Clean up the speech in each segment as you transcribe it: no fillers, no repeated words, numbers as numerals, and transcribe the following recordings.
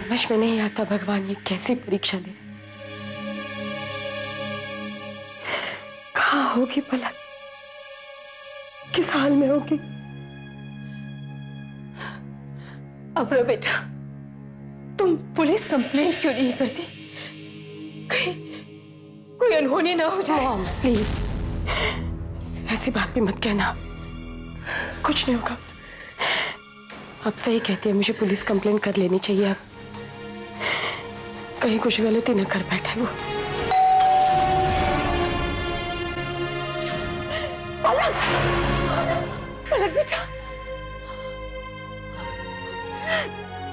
समझ में नहीं आता भगवान ये कैसी परीक्षा ले रहे। कहाँ होगी पलक, किस हाल में होगी? अमरा बेटा, तुम पुलिस कंप्लेंट क्यों नहीं करती? कहीं कोई अनहोनी ना हो जाए। प्लीज ऐसी बात भी मत कहना, कुछ नहीं होगा उसे। आप सही कहती है, मुझे पुलिस कंप्लेंट कर लेनी चाहिए। अब कहीं कुछ गलती न कर बैठे वो। पलक, पलक बेटा,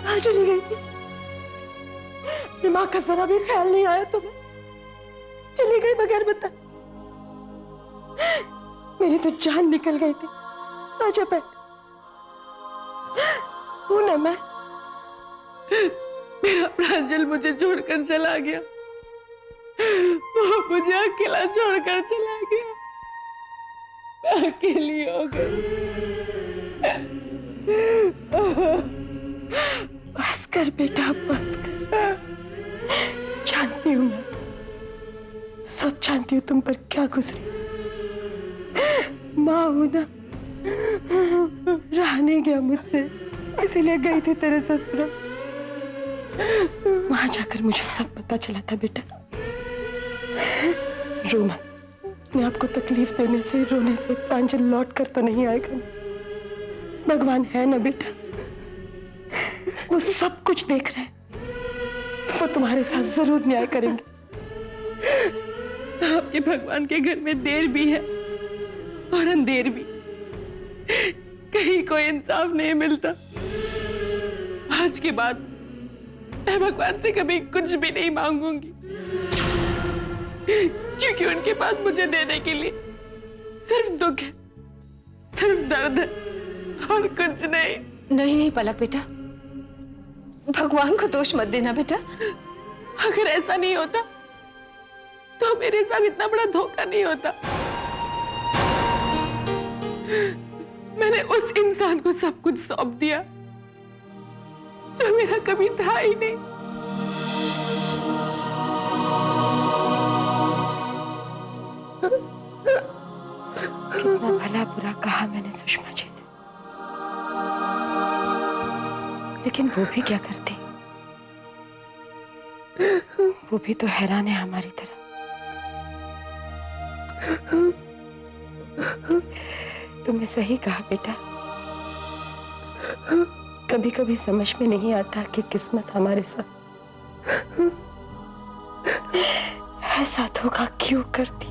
कहाँ चली गई थी? दिमाग का जरा भी ख्याल नहीं आया तुम्हें? चली गई बगैर बता? मेरी तो जान निकल गई थी। आजा बैठ, हूं ना मैं। मेरा प्रांजल मुझे छोड़कर चला गया, वो मुझे अकेला छोड़कर चला गया। मैं अकेली हो गई। बस कर बेटा, बस कर। जानती हूँ मैं, सब जानती हूँ तुम पर क्या गुजरी। माँ हूं ना, रहा नहीं गया मुझसे, इसीलिए गई थी तेरे ससुराल। वहां जाकर मुझे सब पता चला था बेटा। रो मत, अपने आपको तकलीफ देने से, रोने से प्रांजल लौट कर तो नहीं आएगा। भगवान है ना बेटा, वो सब कुछ देख रहे हैं, वो तुम्हारे साथ जरूर न्याय करेंगे। आपके भगवान के घर में देर भी है और अंधेर भी, कहीं कोई इंसाफ नहीं मिलता। आज के बाद मैं भगवान से कभी कुछ भी नहीं मांगूंगी, क्योंकि उनके पास मुझे देने के लिए सिर्फ दुख है, सिर्फ दर्द है और कुछ नहीं। नहीं नहीं पलक बेटा, भगवान को दोष मत देना बेटा। अगर ऐसा नहीं होता तो मेरे साथ इतना बड़ा धोखा नहीं होता। मैंने उस इंसान को सब कुछ सौंप दिया जो मेरा कभी था ही नहीं। कितना भला बुरा कहा मैंने सुषमा जी से, लेकिन वो भी क्या करती? वो भी तो हैरान है हमारी तरह। तुमने सही कहा बेटा, कभी कभी समझ में नहीं आता कि किस्मत हमारे साथ ऐसा धोखा क्यों करती।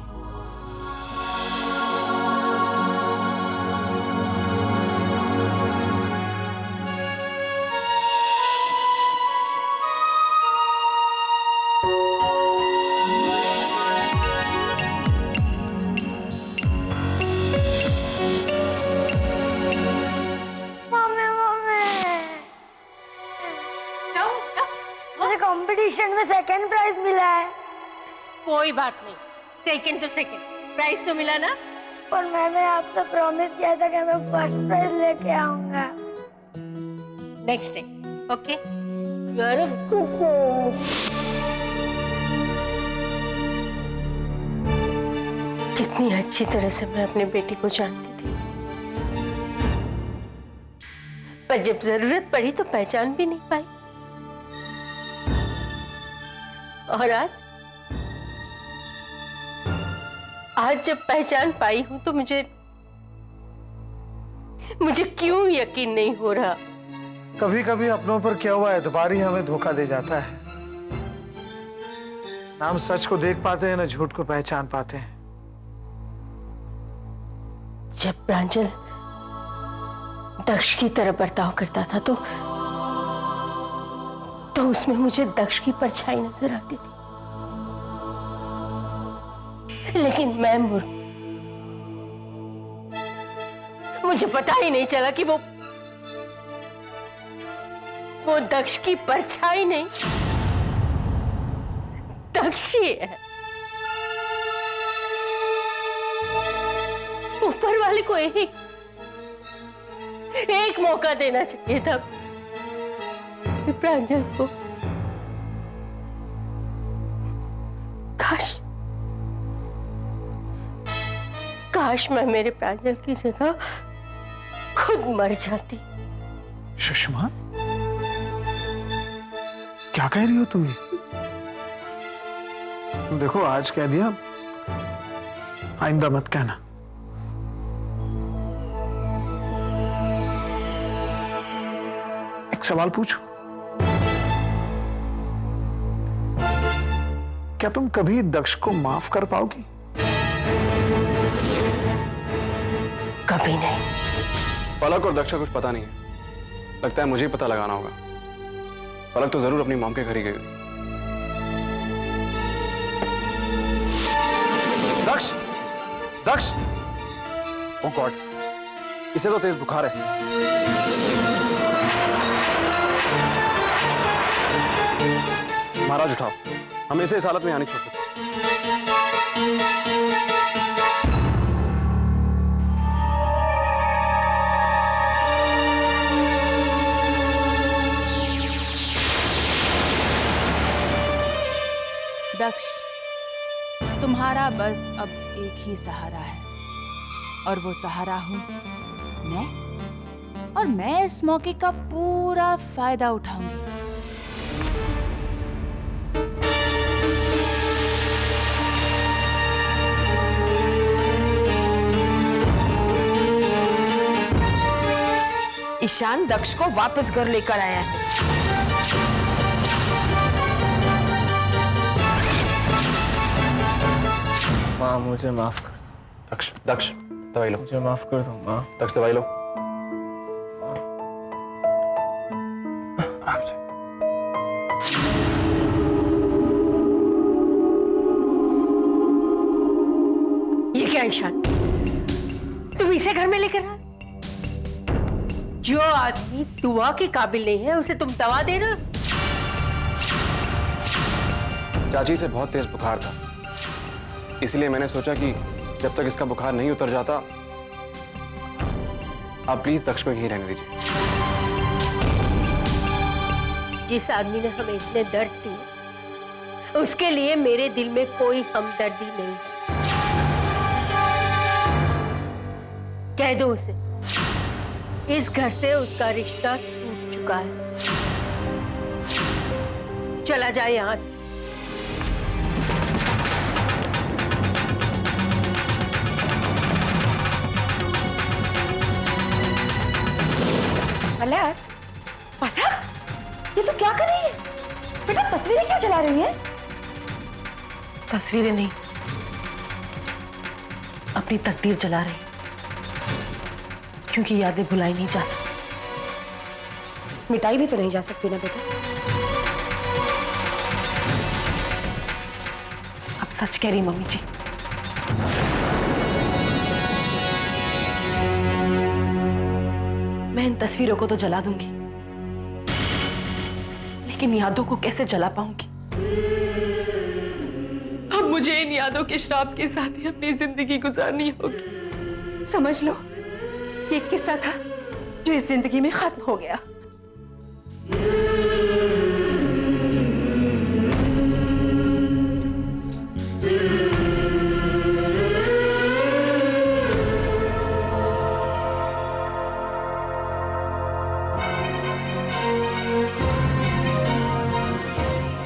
कंपटीशन में सेकंड प्राइज मिला है। कोई बात नहीं, सेकंड तो सेकंड, प्राइज तो मिला ना। पर मैंने आपसे प्रॉमिस किया था कि मैं फर्स्ट प्राइज लेके आऊंगा। Next day, okay? You are a good. कितनी अच्छी तरह से मैं अपनी बेटी को जानती थी, पर जब जरूरत पड़ी तो पहचान भी नहीं पाई। और आज जब पहचान पाई हूं तो मुझे क्यों यकीन नहीं हो रहा। कभी कभी अपनों पर किया हुआ एतबार ही हमें धोखा दे जाता है। ना हम सच को देख पाते हैं, ना झूठ को पहचान पाते हैं। जब प्रांजल दक्ष की तरह बर्ताव करता था तो उसमें मुझे दक्ष की परछाई नजर आती थी, लेकिन मैं मूर्ख, मुझे पता ही नहीं चला कि वो दक्ष की परछाई नहीं, दक्ष ही है। ऊपर वाले को एक मौका देना चाहिए था प्रांजल को। काश मैं मेरे प्रांजल की जगह खुद मर जाती। सुषमा, क्या कह रही हो तू? देखो, आज कह दिया, आइंदा मत कहना। एक सवाल पूछूं? क्या तुम कभी दक्ष को माफ कर पाओगी? कभी नहीं। पलक और दक्ष का कुछ पता नहीं है, लगता है मुझे ही पता लगाना होगा। पलक तो जरूर अपनी मॉम के घर ही गई हुई। दक्ष, दक्ष! ओह गॉड, इसे तो तेज बुखार है। महाराज उठाओ, हमें इसे इस हालत में आने छोड़ दो। दक्ष, तुम्हारा बस अब एक ही सहारा है, और वो सहारा हूं मैं। और मैं इस मौके का पूरा फायदा उठाऊंगी। ईशान दक्ष को वापस घर लेकर आया है। माँ, मुझे माफ कर। दक्ष, दक्ष, दवाई लो। मुझे माफ कर दो माँ। दक्ष, दवाई लो। आराम से। ये क्या ईशान, तुम इसे घर में लेकर आए? जो आदमी दुआ के काबिल नहीं है उसे तुम दवा दे रहे हो? चाची से बहुत तेज बुखार था, इसलिए मैंने सोचा कि जब तक इसका बुखार नहीं उतर जाता, आप प्लीज दक्ष को यहीं रहने दीजिए। जिस आदमी ने हमें इतने दर्द दिए, उसके लिए मेरे दिल में कोई हमदर्दी नहीं है। कह दो उसे, इस घर से उसका रिश्ता टूट चुका है। चला जाए यहां से। पलक, पलक, ये तो क्या कर रही है? बेटा, तस्वीरें क्यों जला रही है? तस्वीरें नहीं, अपनी तकदीर जला रही, क्योंकि यादें भुलाई नहीं जा सकती। मिटाई भी तो नहीं जा सकती ना बेटा। आप सच कह रही मम्मी जी। मैं इन तस्वीरों को तो जला दूंगी, लेकिन यादों को कैसे जला पाऊंगी? अब मुझे इन यादों के श्राप के साथ ही अपनी जिंदगी गुजारनी होगी। समझ लो, ये एक किस्सा था जो इस जिंदगी में खत्म हो गया।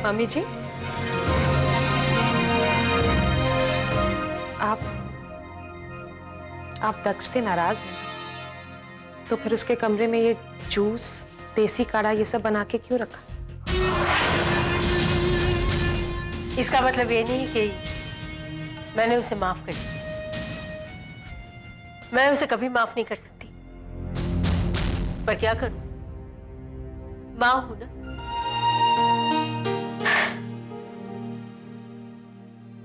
मम्मी जी, आप दक्ष से नाराज हैं, तो फिर उसके कमरे में ये जूस, देसी काढ़ा, ये सब बना के क्यों रखा? इसका मतलब ये नहीं कि मैंने उसे माफ कर दिया। मैं उसे कभी माफ नहीं कर सकती, पर क्या करूं, मां हूं ना।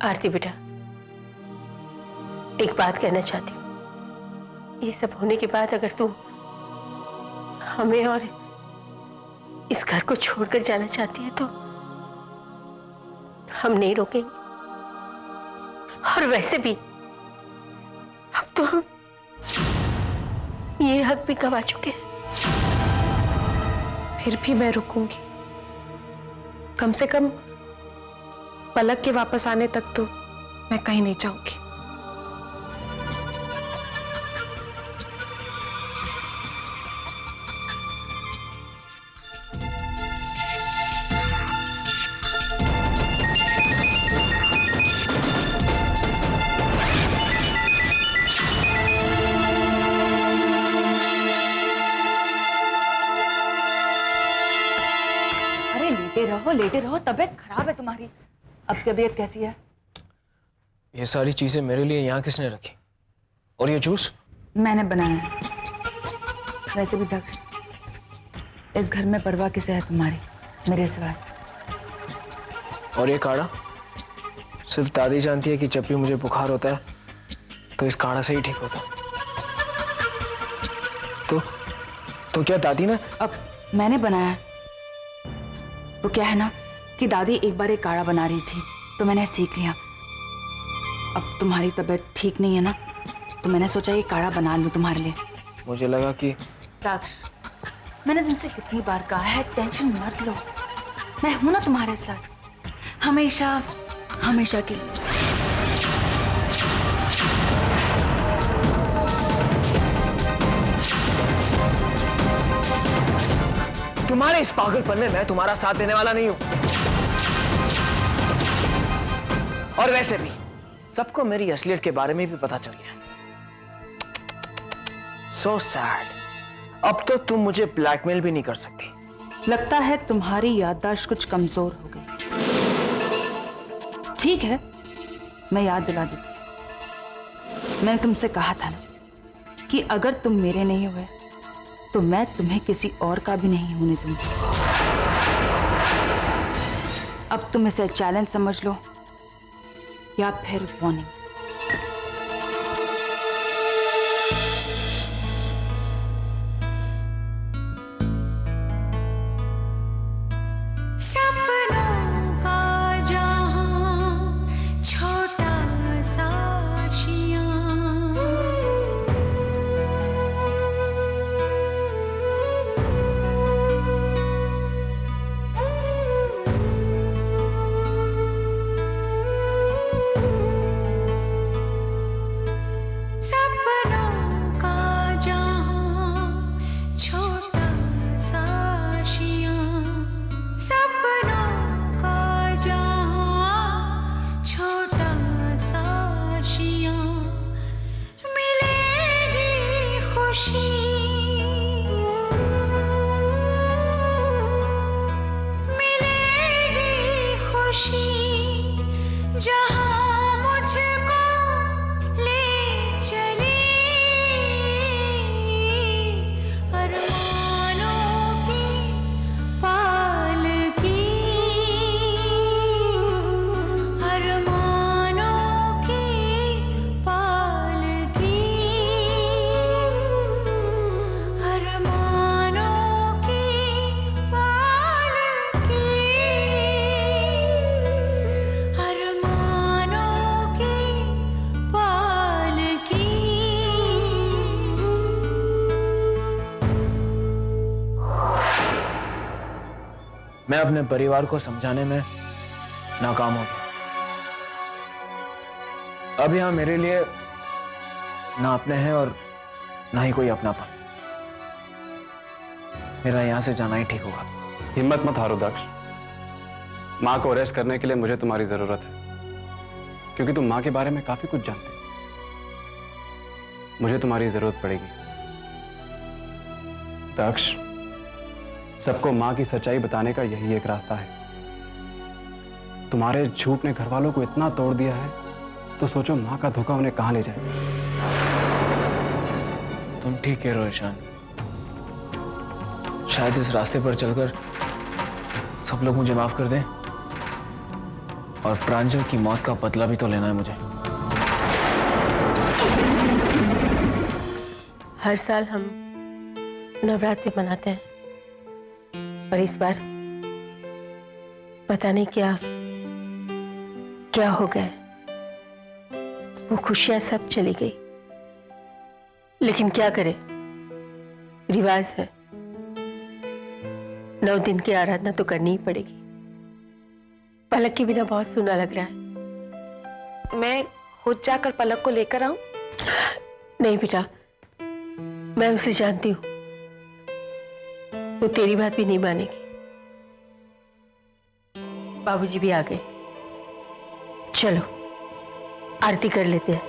आरती बेटा, एक बात कहना चाहती हूँ। ये सब होने के बाद अगर तू हमें और इस घर को छोड़कर जाना चाहती है तो हम नहीं रोकेंगे। और वैसे भी अब तो हम ये हक भी गवा चुके हैं। फिर भी मैं रुकूंगी। कम से कम पलक के वापस आने तक तो मैं कहीं नहीं जाऊंगी। लेटे रहो, तबीयत खराब है तुम्हारी। अब तबीयत कैसी है? ये सारी चीजें मेरे लिए यहाँ किसने रखी? और ये जूस? मैंने बनाया है। वैसे भी दक्ष, इस घर में परवाह किसे है तुम्हारी, मेरे सिवाय? और ये काढ़ा? सिर्फ दादी जानती है कि जब भी मुझे बुखार होता है तो इस काढ़ा से ही ठीक होता है। तो क्या दादी ने? अब मैंने बनाया है। वो क्या है ना कि दादी एक बार एक काढ़ा बना रही थी तो मैंने सीख लिया। अब तुम्हारी तबीयत ठीक नहीं है ना, तो मैंने सोचा ये काढ़ा बना लूं तुम्हारे लिए। मुझे लगा कि दक्ष, मैंने तुमसे कितनी बार कहा है टेंशन मत लो, मैं हूं ना तुम्हारे साथ, हमेशा हमेशा के लिए। तुम्हारे इस पागलपन में मैं तुम्हारा साथ देने वाला नहीं हूं। और वैसे भी सबको मेरी असलियत के बारे में भी पता चल गया। So sad। अब तो तुम मुझे ब्लैकमेल भी नहीं कर सकती। लगता है तुम्हारी याददाश्त कुछ कमजोर हो गई। ठीक है, मैं याद दिला देती। मैंने तुमसे कहा था ना कि अगर तुम मेरे नहीं हुए तो मैं तुम्हें किसी और का भी नहीं होने दूंगी। अब तुम इसे चैलेंज समझ लो या फिर वार्निंग। मैं अपने परिवार को समझाने में नाकाम हो गया। अब यहाँ मेरे लिए ना अपने हैं और ना ही कोई अपनापन। मेरा यहाँ से जाना ही ठीक होगा। हिम्मत मत हारो दक्ष। माँ को अरेस्ट करने के लिए मुझे तुम्हारी जरूरत है, क्योंकि तुम माँ के बारे में काफी कुछ जानते हो। मुझे तुम्हारी जरूरत पड़ेगी दक्ष। सबको माँ की सच्चाई बताने का यही एक रास्ता है। तुम्हारे झूठ ने घर वालों को इतना तोड़ दिया है, तो सोचो माँ का धोखा उन्हें कहाँ ले जाए। तुम ठीक कह रहे हो ईशान। शायद इस रास्ते पर चलकर सब लोग मुझे माफ कर दें, और प्रांजल की मौत का बदला भी तो लेना है मुझे। हर साल हम नवरात्रि मनाते हैं, और इस बार पता नहीं क्या क्या हो गया। वो खुशियां सब चली गई, लेकिन क्या करे, रिवाज है, 9 दिन की आराधना तो करनी ही पड़ेगी। पलक के बिना बहुत सूना लग रहा है। मैं खुद जाकर पलक को लेकर आऊं? नहीं बेटा, मैं उसे जानती हूं, वो तेरी बात भी नहीं मानेगी। बाबूजी भी आ गए, चलो आरती कर लेते हैं।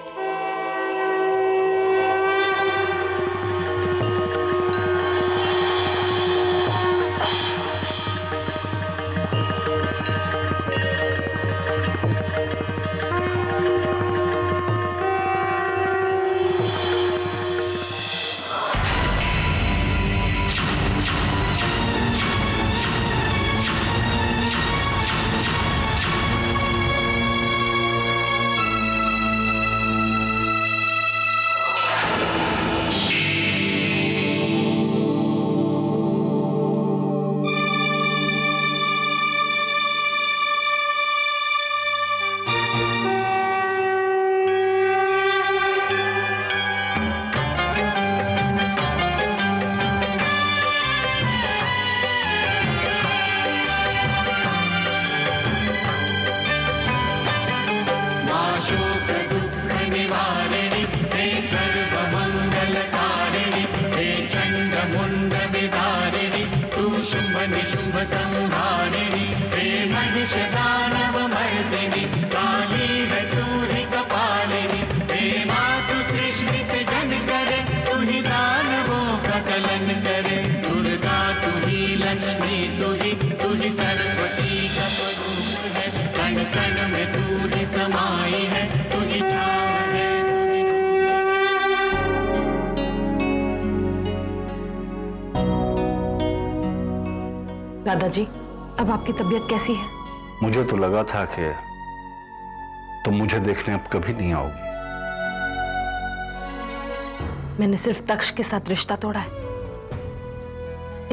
संहारिणी हे महिष दानव मर्दिनी काली है तू ही कपालिनी हे माँ तू सृष्टि से जन करे तू ही दानवों का कलन करे दुर्गा तू ही लक्ष्मी तू ही सरस्वती का स्वरूप है कण कण में तू ही समाई है तू ही छाव है दादाजी, अब आपकी तबीयत कैसी है? मुझे तो लगा था कि तुम मुझे देखने अब कभी नहीं आओगी। मैंने सिर्फ तक्ष के साथ रिश्ता तोड़ा है,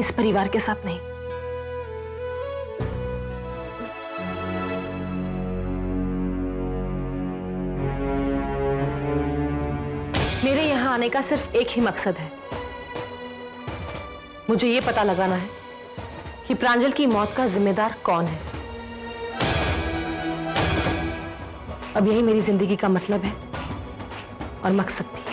इस परिवार के साथ नहीं। मेरे यहां आने का सिर्फ एक ही मकसद है, मुझे यह पता लगाना है कि प्रांजल की मौत का जिम्मेदार कौन है। अब यही मेरी जिंदगी का मतलब है और मकसद भी।